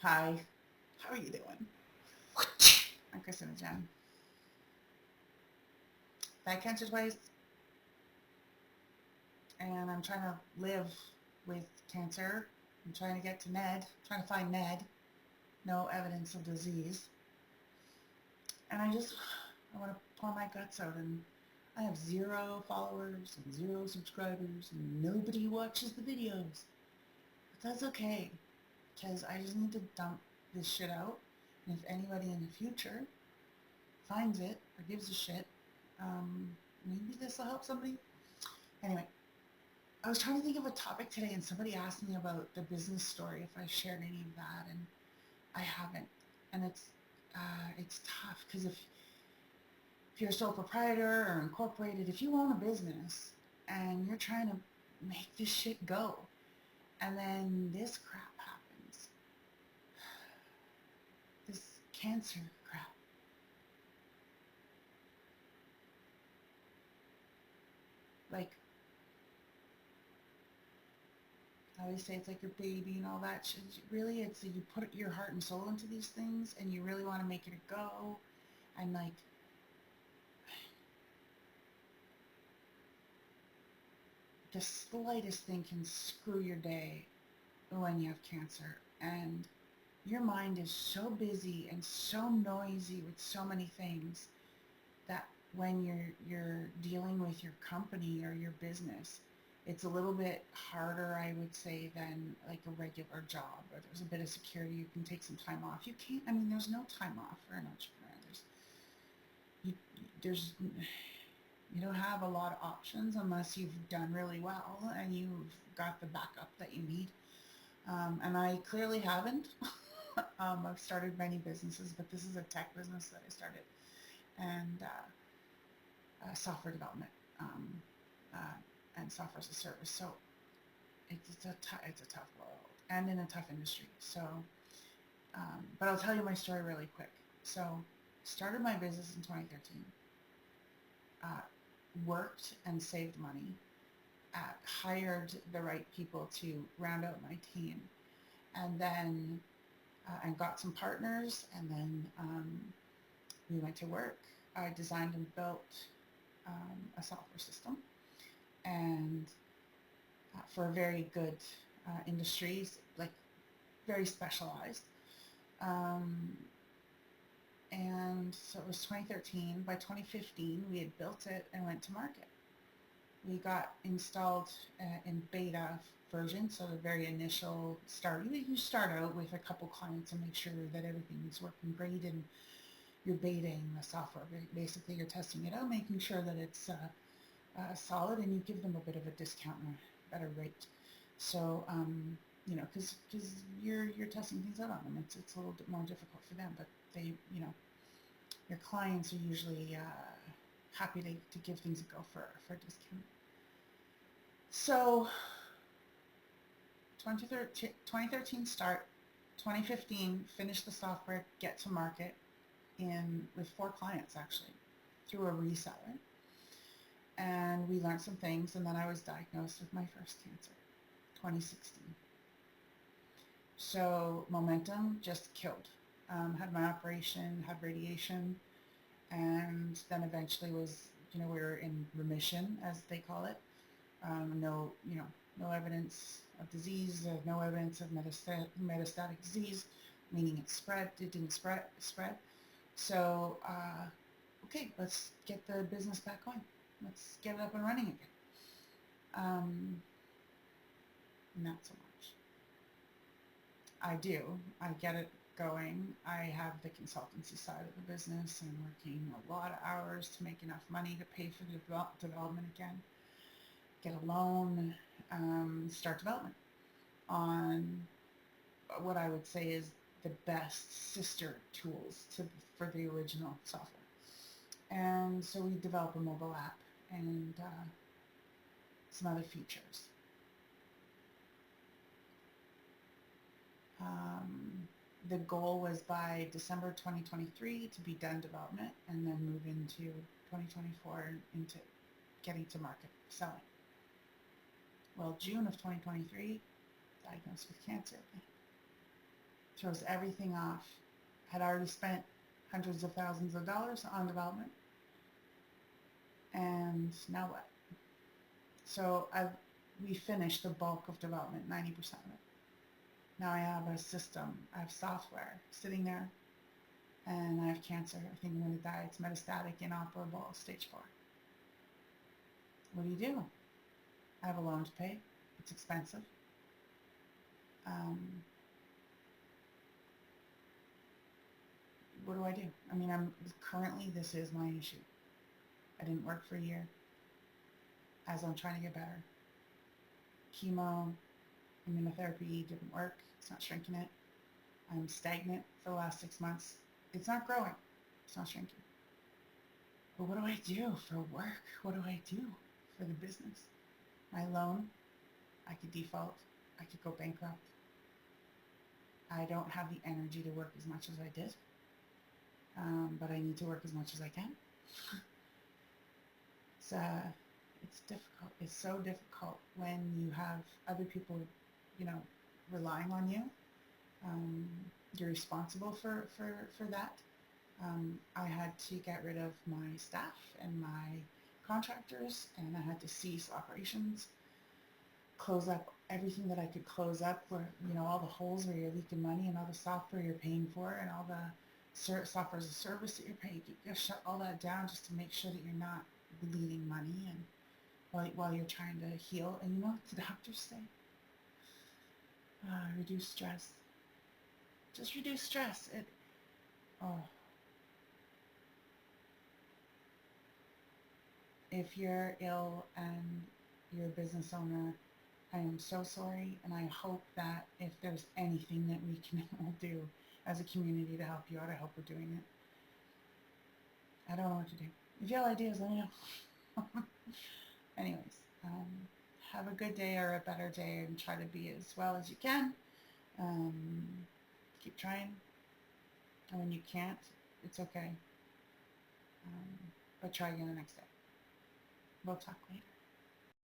Hi, how are you doing? I'm CarcinoJEN. I had cancer twice, and I'm trying to live with cancer. I'm trying to get to Ned, trying to find Ned. No evidence of disease. And I want to pour my guts out. And I have 0 followers and 0 subscribers, and nobody watches the videos. But that's okay, because I just need to dump this shit out. And if anybody in the future finds it or gives a shit, maybe this will help somebody. Anyway, I was trying to think of a topic today, and somebody asked me about the business story, if I shared any of that, and I haven't. And it's tough, because if you're a sole proprietor or incorporated, if you own a business and you're trying to make this shit go, and then this crap happens, this cancer crap, like I always say, it's like your baby and all that shit. Really, it's you put your heart and soul into these things, and you really want to make it go, and like the slightest thing can screw your day when you have cancer, and your mind is so busy and so noisy with so many things that when you're dealing with your company or your business, it's a little bit harder, I would say, than like a regular job where there's a bit of security. You can take some time off. You can't. I mean, there's no time off for an entrepreneur. You, there's you don't have a lot of options unless you've done really well and you've got the backup that you need. And I clearly haven't. I've started many businesses, but this is a tech business that I started, and software development, uh, and software as a service. So it's a tough world and in a tough industry. So, but I'll tell you my story really quick. So, started my business in 2013. Uh, Worked and saved money. Hired the right people to round out my team, and then and got some partners, and then we went to work. I designed and built a software system, and for very good industries, like very specialized. Um, and so it was 2013. By 2015, we had built it and went to market. We got installed in beta version, so the very initial start. You start out with a couple clients and make sure that everything is working great, and you're betaing the software. Basically, you're testing it out, making sure that it's solid, and you give them a bit of a discount and a better rate. So, because you're testing things out on them, it's a little bit more difficult for them, but they, your clients are usually happy to give things a go for a discount. So 2013 start, 2015 finish the software, get to market with 4 clients actually through a reseller. And we learned some things, and then I was diagnosed with my first cancer, 2016. So momentum just killed. Had my operation, had radiation, and then eventually we were in remission, as they call it. No evidence of disease, no evidence of metastatic disease, meaning it didn't spread. So, okay, let's get the business back going. Let's get it up and running again. Not so much. I get it going. I have the consultancy side of the business, and I'm working a lot of hours to make enough money to pay for the development again, get a loan, start development on what I would say is the best sister tools for the original software. And so we develop a mobile app and some other features. The goal was by December 2023 to be done development and then move into 2024 into getting to market selling. Well, June of 2023, diagnosed with cancer throws everything off. Had already spent hundreds of thousands of dollars on development. And now what? So we finished the bulk of development, 90% of it. Now I have a system, I have software sitting there, and I have cancer. I think I'm going to die. It's metastatic, inoperable, stage 4. What do? I have a loan to pay. It's expensive. What do? I mean, currently, this is my issue. I didn't work for a year as I'm trying to get better. Chemo, immunotherapy didn't work. It's not shrinking it. I'm stagnant for the last 6 months. It's not growing. It's not shrinking. But what do I do for work? What do I do for the business? My loan, I could default. I could go bankrupt. I don't have the energy to work as much as I did. But I need to work as much as I can. It's difficult. It's so difficult when you have other people, relying on you. You're responsible for that. I had to get rid of my staff and my contractors, and I had to cease operations, close up everything that I could close up, where, all the holes where you're leaking money and all the software you're paying for and all the software as a service that you're paying. You gotta shut all that down just to make sure that you're not bleeding money and while you're trying to heal. And you know what the doctors say? Reduce stress. Just reduce stress. If you're ill and you're a business owner, I am so sorry, and I hope that if there's anything that we can all do as a community to help you out, I hope we're doing it. I don't know what to do. If you have ideas, let me know. Anyways, have a good day or a better day, and try to be as well as you can. Keep trying, and when you can't, it's okay. But try again the next day. We'll talk later.